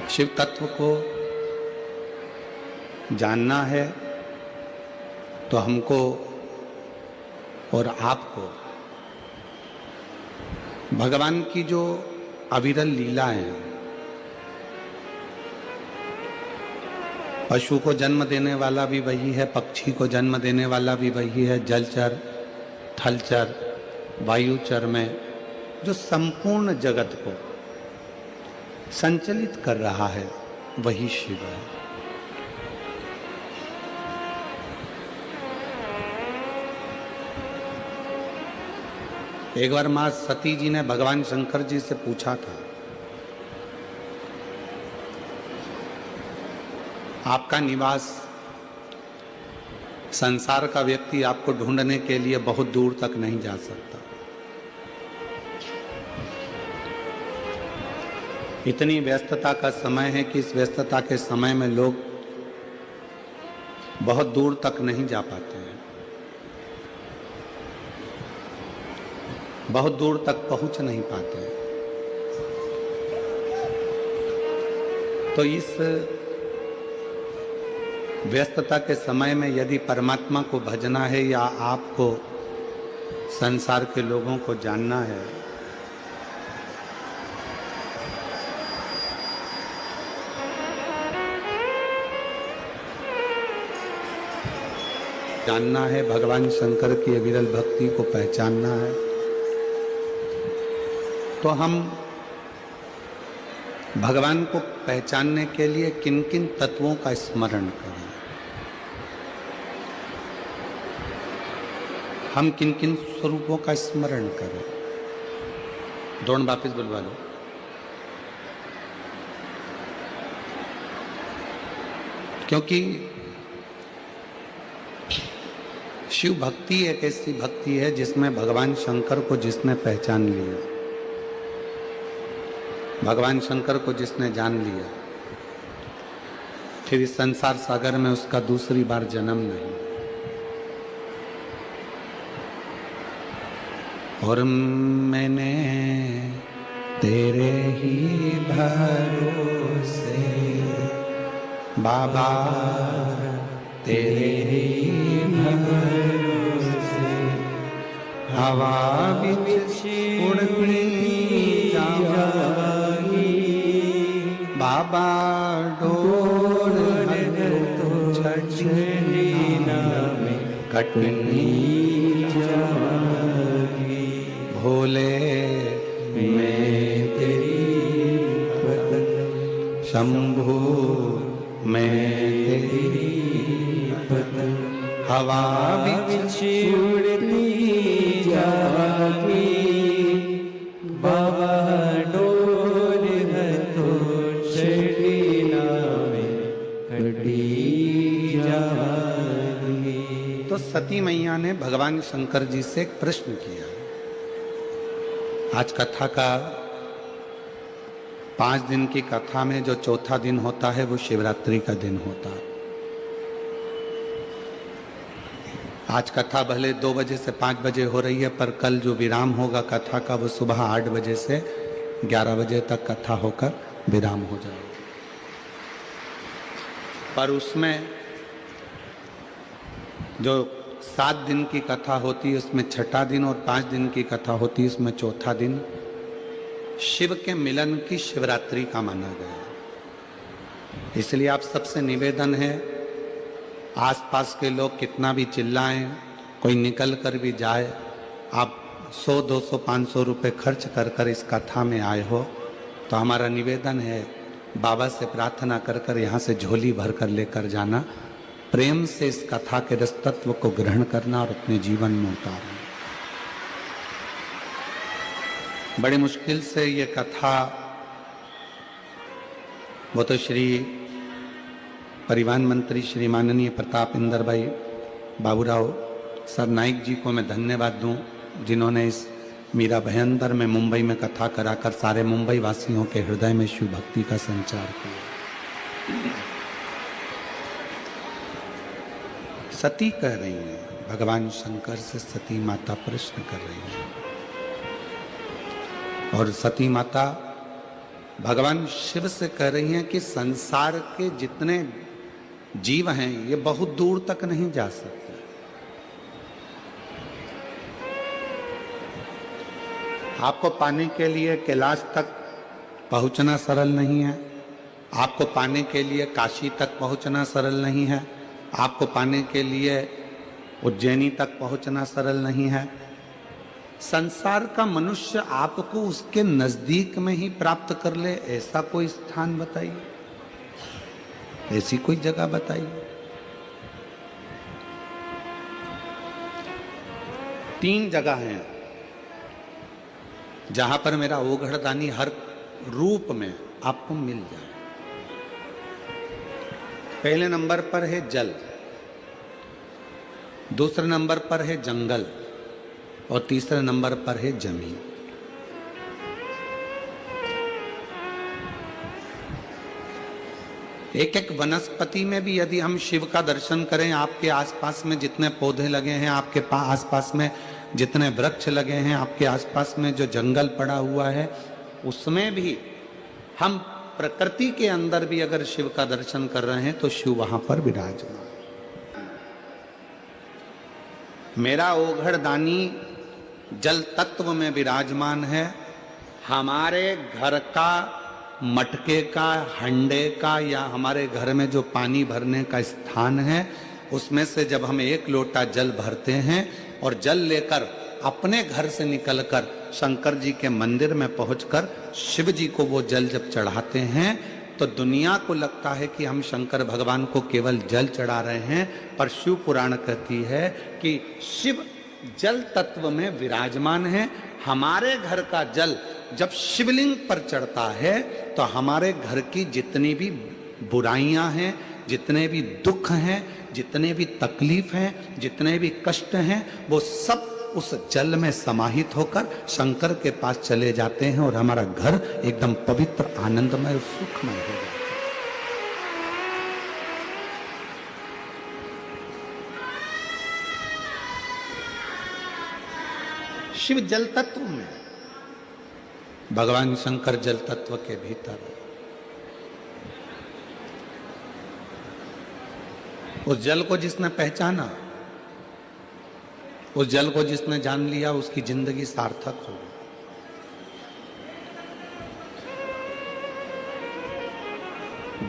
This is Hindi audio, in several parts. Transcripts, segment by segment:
शिव तत्व को जानना है तो हमको और आपको भगवान की जो अविरल लीला है, पशु को जन्म देने वाला भी वही है, पक्षी को जन्म देने वाला भी वही है, जलचर, थलचर, वायुचर में जो संपूर्ण जगत को संचलित कर रहा है वही शिव है। एक बार मां सती जी ने भगवान शंकर जी से पूछा था, आपका निवास, संसार का व्यक्ति आपको ढूंढने के लिए बहुत दूर तक नहीं जा सकता, इतनी व्यस्तता का समय है कि इस व्यस्तता के समय में लोग बहुत दूर तक नहीं जा पाते हैं, बहुत दूर तक पहुंच नहीं पाते हैं। तो इस व्यस्तता के समय में यदि परमात्मा को भजना है या आपको संसार के लोगों को जानना है, जानना है, भगवान शंकर की अविरल भक्ति को पहचानना है, तो हम भगवान को पहचानने के लिए किन किन तत्वों का स्मरण करें, हम किन किन स्वरूपों का स्मरण करें। दोनों वापिस बुलवा लो। क्योंकि शिव भक्ति एक ऐसी भक्ति है जिसमें भगवान शंकर को जिसने पहचान लिया, भगवान शंकर को जिसने जान लिया, फिर इस संसार सागर में उसका दूसरी बार जन्म नहीं। और मैंने तेरे ही भरोसे बाबा, तेरे ही भरोसे हवा बिच उड़ती जागी, बाबा डोर तो छछलीना में कटनी जागी, भोले मैं तेरी पतंग, शंभू मैं तेरी पतंग, हवा बिच उड़ती जागी, बाबा डोर है तो छड़ीना में कटी जागी। तो सती मैया ने भगवान शंकर जी से एक प्रश्न किया। आज कथा का 5 दिन की कथा में जो चौथा दिन होता है वो शिवरात्रि का दिन होता है। आज कथा भले 2 बजे से 5 बजे हो रही है, पर कल जो विराम होगा कथा का वो सुबह 8 बजे से 11 बजे तक कथा होकर विराम हो जाएगा। पर उसमें जो 7 दिन की कथा होती है उसमें छठा दिन, और 5 दिन की कथा होती है उसमें चौथा दिन शिव के मिलन की शिवरात्रि का माना गया। इसलिए आप सबसे निवेदन है, आसपास के लोग कितना भी चिल्लाएं, कोई निकल कर भी जाए, आप 100, 200, 500 रुपये खर्च कर कर इस कथा में आए हो, तो हमारा निवेदन है बाबा से प्रार्थना कर कर यहाँ से झोली भर कर लेकर जाना, प्रेम से इस कथा के रस तत्व को ग्रहण करना और अपने जीवन में उतारना। बड़ी मुश्किल से ये कथा, वो तो श्री परिवहन मंत्री श्री माननीय प्रताप इंदर भाई बाबूराव सर नाइक जी को मैं धन्यवाद दूं, जिन्होंने इस मीरा भयंतर में मुंबई में कथा कराकर सारे मुंबई वासियों के हृदय में शिव भक्ति का संचार किया। सती कह रही हैं, भगवान शंकर से सती माता प्रश्न कर रही हैं, और सती माता भगवान शिव से कह रही हैं कि संसार के जितने जीव हैं ये बहुत दूर तक नहीं जा सकते। आपको पाने के लिए कैलाश तक पहुंचना सरल नहीं है, आपको पाने के लिए काशी तक पहुंचना सरल नहीं है, आपको पाने के लिए उज्जैनी तक पहुंचना सरल नहीं है। संसार का मनुष्य आपको उसके नजदीक में ही प्राप्त कर ले, ऐसा कोई स्थान बताइए, ऐसी कोई जगह बताइए। 3 जगह हैं जहां पर मेरा ओघड़दानी हर रूप में आपको मिल जाए। पहले नंबर पर है जल, दूसरे नंबर पर है जंगल और तीसरे नंबर पर है जमीन। एक एक वनस्पति में भी यदि हम शिव का दर्शन करें, आपके आसपास में जितने पौधे लगे हैं, आपके आसपास में जितने वृक्ष लगे हैं, आपके आसपास में जो जंगल पड़ा हुआ है, उसमें भी हम प्रकृति के अंदर भी अगर शिव का दर्शन कर रहे हैं तो शिव वहां पर विराजमान। मेरा ओघड़दानी जल तत्व में विराजमान है। हमारे घर का मटके का, हंडे का या हमारे घर में जो पानी भरने का स्थान है, उसमें से जब हम 1 लोटा जल भरते हैं और जल लेकर अपने घर से निकलकर शंकर जी के मंदिर में पहुंचकर शिव जी को वो जल जब चढ़ाते हैं तो दुनिया को लगता है कि हम शंकर भगवान को केवल जल चढ़ा रहे हैं, पर शिव पुराण कहती है कि शिव जल तत्व में विराजमान है। हमारे घर का जल जब शिवलिंग पर चढ़ता है तो हमारे घर की जितनी भी बुराइयां हैं, जितने भी दुख हैं, जितने भी तकलीफ हैं, जितने भी कष्ट हैं, वो सब उस जल में समाहित होकर शंकर के पास चले जाते हैं और हमारा घर एकदम पवित्र, आनंदमय और सुखमय हो जाता है। शिव जल तत्व में, भगवान शंकर जल तत्व के भीतर। उस जल को जिसने पहचाना, उस जल को जिसने जान लिया, उसकी जिंदगी सार्थक हो गई।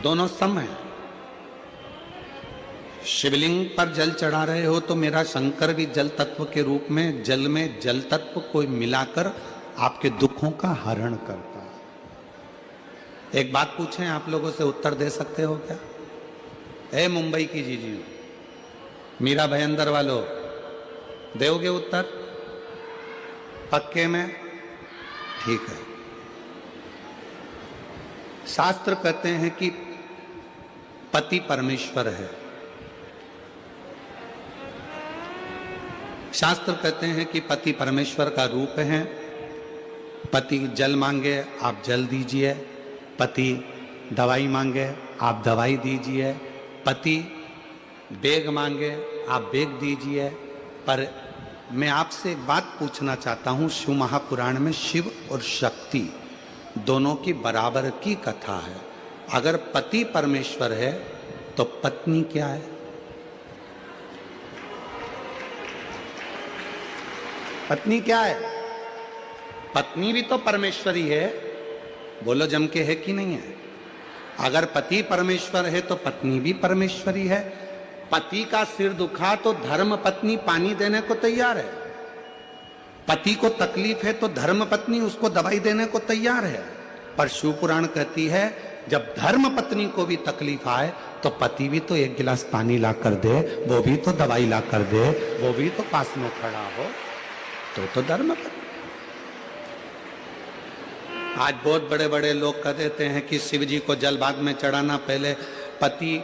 दोनों सम है। शिवलिंग पर जल चढ़ा रहे हो तो मेरा शंकर भी जल तत्व के रूप में जल में जल तत्व को मिलाकर आपके दुखों का हरण करता है। एक बात पूछें, आप लोगों से उत्तर दे सकते हो क्या? ए मुंबई की जीजी, मीरा भयंदर वालों, दोगे उत्तर? पक्के में? ठीक है। शास्त्र कहते हैं कि पति परमेश्वर है। शास्त्र कहते हैं कि पति परमेश्वर का रूप है। पति जल मांगे, आप जल दीजिए। पति दवाई मांगे, आप दवाई दीजिए। पति बेग मांगे, आप बेग दीजिए। पर मैं आपसे एक बात पूछना चाहता हूं, शिव महापुराण में शिव और शक्ति दोनों की बराबर की कथा है। अगर पति परमेश्वर है तो पत्नी क्या है? पत्नी क्या है? पत्नी भी तो परमेश्वरी है। बोलो जम के, है कि नहीं है? अगर पति परमेश्वर है तो पत्नी भी परमेश्वरी है। पति का सिर दुखा तो धर्म पत्नी पानी देने को तैयार है। पति को तकलीफ है तो धर्म पत्नी उसको दवाई देने को तैयार है। पर शिव पुराण कहती है जब धर्म पत्नी को भी तकलीफ आए तो पति भी तो 1 गिलास पानी ला कर दे, वो भी तो दवाई ला कर दे, वो भी तो पास में खड़ा हो, तो धर्म पत्नी। आज बहुत बड़े बड़े लोग कह देते हैं कि शिव जी को जल बाद में चढ़ाना, पहले पति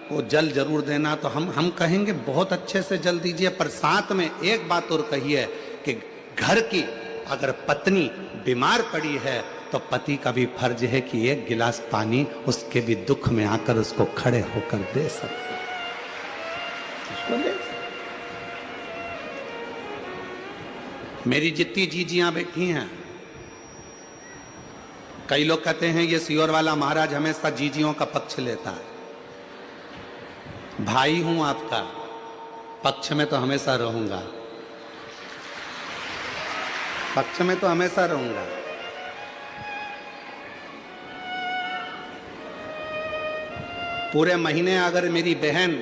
को जल जरूर देना। तो हम कहेंगे बहुत अच्छे से जल दीजिए, पर साथ में एक बात और कहिए कि घर की अगर पत्नी बीमार पड़ी है तो पति का भी फर्ज है कि 1 गिलास पानी उसके भी दुख में आकर उसको खड़े होकर दे सकते, उसको दे सकते। मेरी जितनी जीजियां बैठी हैं, कई लोग कहते हैं ये सियोर वाला महाराज हमेशा जीजियों का पक्ष लेता है। भाई हूं आपका, पक्ष में तो हमेशा रहूंगा, पक्ष में तो हमेशा रहूंगा। पूरे महीने अगर मेरी बहन,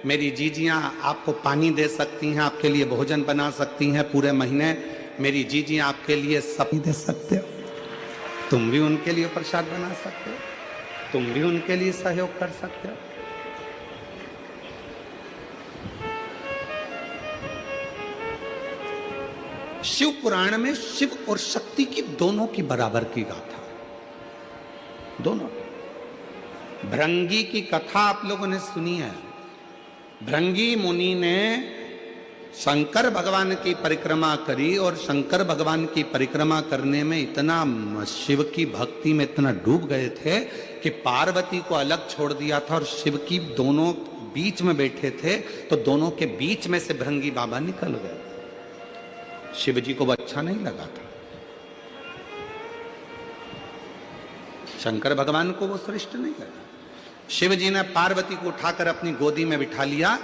मेरी जीजियां आपको पानी दे सकती हैं, आपके लिए भोजन बना सकती हैं, पूरे महीने मेरी जीजियां आपके लिए सब दे सकते हो, तुम भी उनके लिए प्रसाद बना सकते हो, तुम भी उनके लिए सहयोग कर सकते हो। शिव पुराण में शिव और शक्ति की दोनों की बराबर की गाथा, दोनों। भृंगी की कथा आप लोगों ने सुनी है। भृंगी मुनि ने शंकर भगवान की परिक्रमा करी और शंकर भगवान की परिक्रमा करने में इतना शिव की भक्ति में इतना डूब गए थे कि पार्वती को अलग छोड़ दिया था और शिव की दोनों बीच में बैठे थे, तो दोनों के बीच में से भृंगी बाबा निकल गए। शिव जी को वो अच्छा नहीं लगा था, शंकर भगवान को वो श्रेष्ठ नहीं लगा। शिव जी ने पार्वती को उठाकर अपनी गोदी में बिठा लिया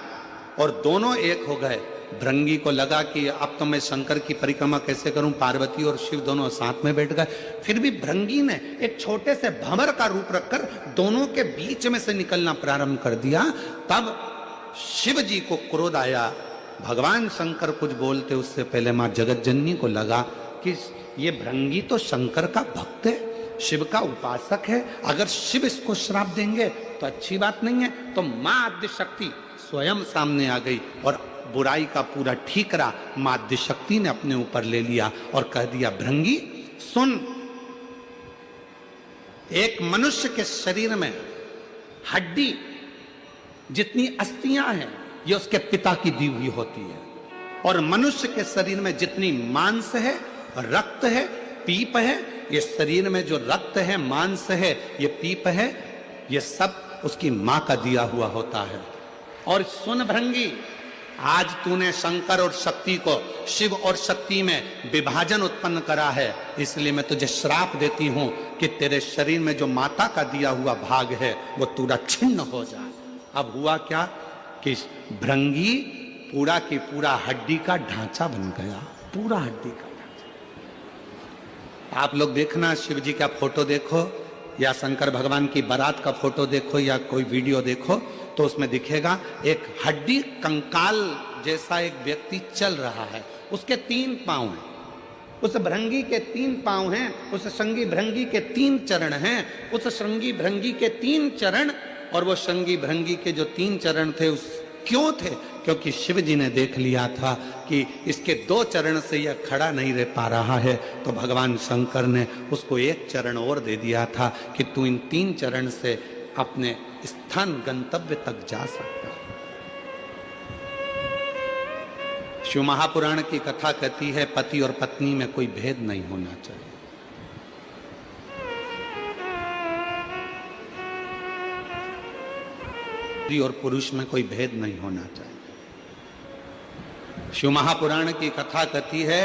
और दोनों एक हो गए। भृंगी को लगा कि अब तो मैं शंकर की परिक्रमा कैसे करूं, पार्वती और शिव दोनों साथ में बैठ गए। फिर भी भृंगी ने एक छोटे से भंवर का रूप रखकर दोनों के बीच में से निकलना प्रारंभ कर दिया। तब शिव जी को क्रोध आया। भगवान शंकर कुछ बोलते उससे पहले मां जगत जननी को लगा कि ये भृंगी तो शंकर का भक्त है, शिव का उपासक है, अगर शिव इसको श्राप देंगे तो अच्छी बात नहीं है। तो मां आद्य शक्ति स्वयं सामने आ गई और बुराई का पूरा ठीकरा मां आद्य शक्ति ने अपने ऊपर ले लिया और कह दिया, भृंगी सुन, एक मनुष्य के शरीर में हड्डी जितनी अस्थियां हैं ये उसके पिता की दी हुई होती है, और मनुष्य के शरीर में जितनी मांस है, रक्त है, पीप है, ये शरीर में जो रक्त है, मांस है, ये पीप है, ये सब उसकी मां का दिया हुआ होता है। और सुन भृंगी, आज तूने शंकर और शक्ति को, शिव और शक्ति में विभाजन उत्पन्न करा है, इसलिए मैं तुझे श्राप देती हूं कि तेरे शरीर में जो माता का दिया हुआ भाग है वो पूरा छिन्न हो जाए। अब हुआ क्या कि भृंगी पूरा की पूरा हड्डी का ढांचा बन गया, पूरा हड्डी का ढांचा। आप लोग देखना, शिव जी का फोटो देखो या शंकर भगवान की बारात का फोटो देखो या कोई वीडियो देखो तो उसमें दिखेगा एक हड्डी कंकाल जैसा एक व्यक्ति चल रहा है, उसके 3 पांव हैं, उस भृंगी के 3 पांव हैं, उस श्रृंगी भृंगी के 3 चरण हैं, उस श्रृंगी भृंगी के 3 चरण, और वो श्रृंगी भृंगी के जो 3 चरण थे उस क्यों थे? क्योंकि शिव जी ने देख लिया था कि इसके 2 चरण से यह खड़ा नहीं रह पा रहा है, तो भगवान शंकर ने उसको 1 चरण और दे दिया था कि तू इन 3 चरण से अपने स्थान गंतव्य तक जा सकता है। शिव महापुराण की कथा कहती है पति और पत्नी में कोई भेद नहीं होना चाहिए। स्त्री और पुरुष में कोई भेद नहीं होना चाहिए। शिव महापुराण की कथा कहती है,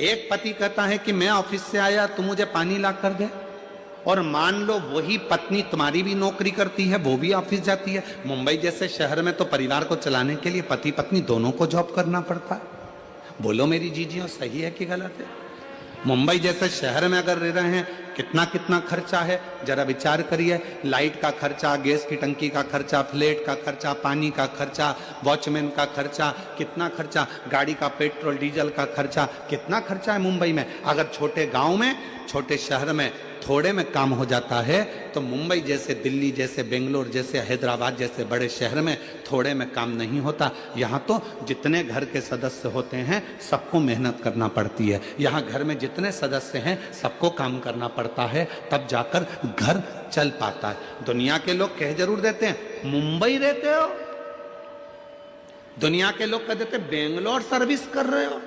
एक पति कहता है कि मैं ऑफिस से आया, तू मुझे पानी ला कर दे, और मान लो वही पत्नी तुम्हारी भी नौकरी करती है, वो भी ऑफिस जाती है। मुंबई जैसे शहर में तो परिवार को चलाने के लिए पति पत्नी दोनों को जॉब करना पड़ता है। बोलो मेरी जीजियों, सही है कि गलत है? मुंबई जैसे शहर में अगर रह रहे हैं, कितना कितना खर्चा है, जरा विचार करिए। लाइट का खर्चा, गैस की टंकी का खर्चा, फ्लैट का खर्चा, पानी का खर्चा, वॉचमैन का खर्चा, कितना खर्चा, गाड़ी का पेट्रोल डीजल का खर्चा, कितना खर्चा है मुंबई में। अगर छोटे गांव में, छोटे शहर में थोड़े में काम हो जाता है, तो मुंबई जैसे, दिल्ली जैसे, बेंगलोर जैसे, हैदराबाद जैसे बड़े शहर में थोड़े में काम नहीं होता। यहाँ तो जितने घर के सदस्य होते हैं सबको मेहनत करना पड़ती है। यहाँ घर में जितने सदस्य हैं सबको काम करना पड़ता है, तब जाकर घर चल पाता है। दुनिया के लोग कह जरूर देते हैं मुंबई रहते हो, दुनिया के लोग कह देते बेंगलोर सर्विस कर रहे हो,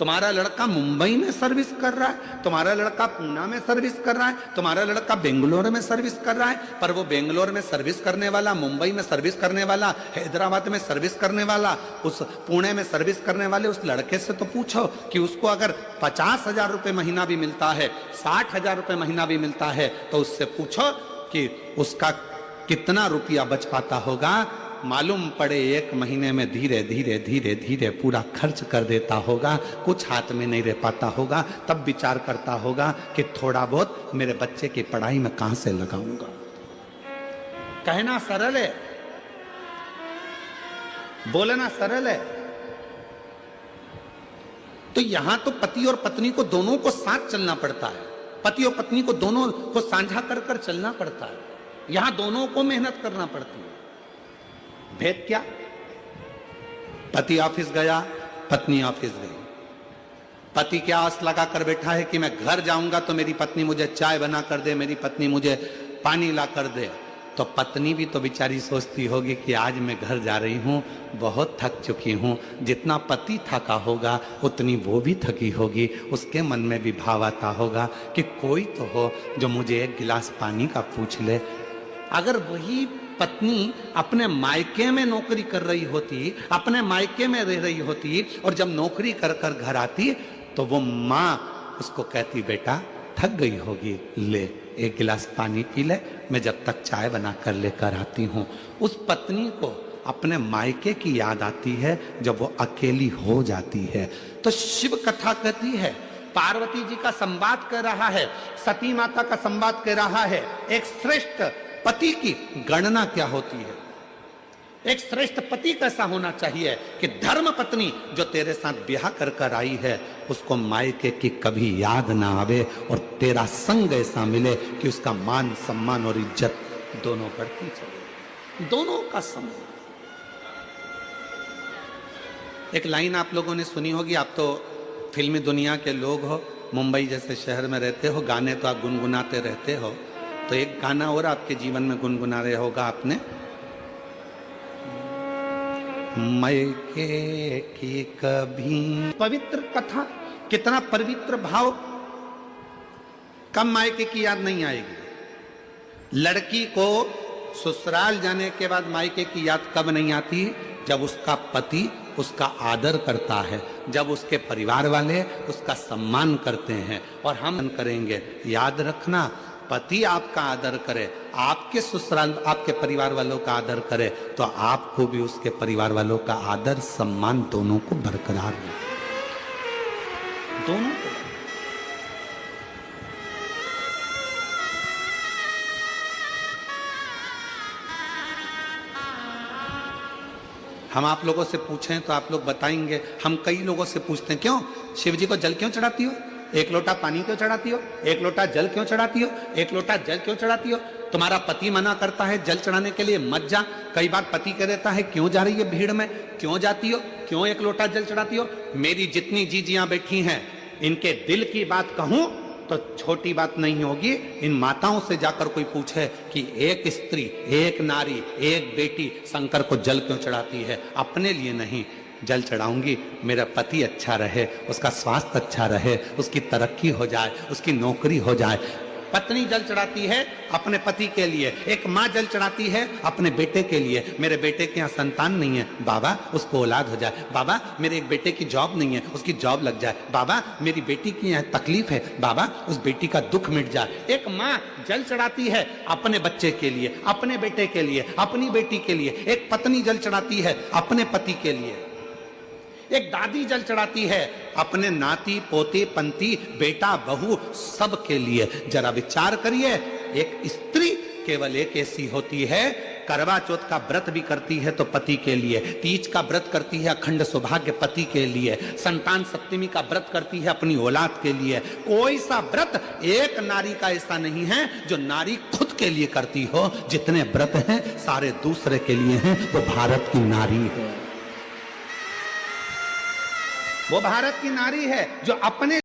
तुम्हारा लड़का मुंबई में सर्विस कर रहा है, तुम्हारा लड़का पूना में सर्विस कर रहा है, तुम्हारा लड़का बेंगलोर में सर्विस कर रहा है, पर वो बेंगलोर में सर्विस करने वाला, मुंबई में सर्विस करने वाला, हैदराबाद में सर्विस करने वाला, उस पुणे में सर्विस करने वाले उस लड़के से तो पूछो कि उसको अगर 50,000 रुपए महीना भी मिलता है, 60,000 रुपए महीना भी मिलता है, तो उससे पूछो कि उसका कितना रुपया बच पाता होगा। मालूम पड़े एक महीने में धीरे धीरे धीरे धीरे पूरा खर्च कर देता होगा, कुछ हाथ में नहीं रह पाता होगा, तब विचार करता होगा कि थोड़ा बहुत मेरे बच्चे की पढ़ाई में कहां से लगाऊंगा। कहना सरल है, बोलना सरल है। तो यहां तो पति और पत्नी को दोनों को साथ चलना पड़ता है, पति और पत्नी को दोनों को साझा कर कर चलना पड़ता है, यहां दोनों को मेहनत करना पड़ती है। भेद क्या? पति ऑफिस गया, पत्नी ऑफिस गई। पति क्या आस लगा कर बैठा है कि मैं घर जाऊंगा तो मेरी पत्नी मुझे चाय बना कर दे, मेरी पत्नी मुझे पानी ला कर दे। तो पत्नी भी तो बेचारी सोचती होगी कि आज मैं घर जा रही हूं, बहुत थक चुकी हूं। जितना पति थका होगा उतनी वो भी थकी होगी, उसके मन में भी भाव आता होगा कि कोई तो हो जो मुझे एक गिलास पानी का पूछ ले। अगर वही पत्नी अपने मायके में नौकरी कर रही होती, अपने मायके में रह रही होती, और जब नौकरी कर कर घर आती तो वो माँ उसको कहती, बेटा थक गई होगी, ले एक गिलास पानी पी ले, मैं जब तक चाय बना कर लेकर आती हूँ। उस पत्नी को अपने मायके की याद आती है जब वो अकेली हो जाती है। तो शिव कथा कहती है, पार्वती जी का संवाद कर रहा है, सती माता का संवाद कर रहा है। एक श्रेष्ठ पति की गणना क्या होती है, एक श्रेष्ठ पति कैसा होना चाहिए कि धर्म पत्नी जो तेरे साथ ब्याह कर कर आई है उसको मायके की कभी याद ना आवे, और तेरा संग ऐसा मिले कि उसका मान सम्मान और इज्जत दोनों बढ़ती चले, दोनों का संग। एक लाइन आप लोगों ने सुनी होगी, आप तो फिल्मी दुनिया के लोग हो, मुंबई जैसे शहर में रहते हो, गाने तो आप गुनगुनाते रहते हो, तो एक गाना और आपके जीवन में गुनगुना रहे होगा आपने, मायके की कभी। पवित्र कथा, कितना पवित्र भाव, कब मायके की याद नहीं आएगी। लड़की को ससुराल जाने के बाद मायके की याद कब नहीं आती? जब उसका पति उसका आदर करता है, जब उसके परिवार वाले उसका सम्मान करते हैं। और हम करेंगे, याद रखना, पति आपका आदर करे, आपके ससुराल आपके परिवार वालों का आदर करे, तो आपको भी उसके परिवार वालों का आदर सम्मान दोनों को बरकरार रहे, दोनों को। हम आप लोगों से पूछें तो आप लोग बताएंगे, हम कई लोगों से पूछते हैं, क्यों शिव जी को जल क्यों चढ़ाती हो, एक लोटा पानी क्यों चढ़ाती हो, एक लोटा जल क्यों चढ़ाती हो, एक लोटा जल क्यों चढ़ाती हो? तुम्हारा पति मना करता है जल चढ़ाने के लिए, मत जा। कई बार पति कह देता है क्यों जा रही है भीड़ में, क्यों जाती हो, क्यों एक लोटा जल चढ़ाती हो? मेरी जितनी जीजियां बैठी हैं, इनके दिल की बात कहूं तो छोटी बात नहीं होगी। इन माताओं से जाकर कोई पूछे कि एक स्त्री, एक नारी, एक बेटी शंकर को जल क्यों चढ़ाती है? अपने लिए नहीं, जल चढ़ाऊंगी मेरा पति अच्छा रहे, उसका स्वास्थ्य अच्छा रहे, उसकी तरक्की हो जाए, उसकी नौकरी हो जाए। पत्नी जल चढ़ाती है अपने पति के लिए, एक माँ जल चढ़ाती है अपने बेटे के लिए, मेरे बेटे के यहाँ संतान नहीं है, बाबा उसको औलाद हो जाए, बाबा मेरे एक बेटे की जॉब नहीं है, उसकी जॉब लग जाए, बाबा मेरी बेटी की यहाँ तकलीफ है, बाबा उस बेटी का दुख मिट जाए। एक माँ जल चढ़ाती है अपने बच्चे के लिए, अपने बेटे के लिए, अपनी बेटी के लिए। एक पत्नी जल चढ़ाती है अपने पति के लिए। एक दादी जल चढ़ाती है अपने नाती पोते पंती बेटा बहू सब के लिए। जरा विचार करिए, एक स्त्री केवल एक ऐसी होती है, करवा चौथ का व्रत भी करती है तो पति के लिए, तीज का व्रत करती है अखंड सौभाग्य पति के लिए, संतान सप्तमी का व्रत करती है अपनी औलाद के लिए। कोई सा व्रत एक नारी का ऐसा नहीं है जो नारी खुद के लिए करती हो। जितने व्रत हैं सारे दूसरे के लिए हैं। वो भारत की नारी है, वो भारत की नारी है जो अपने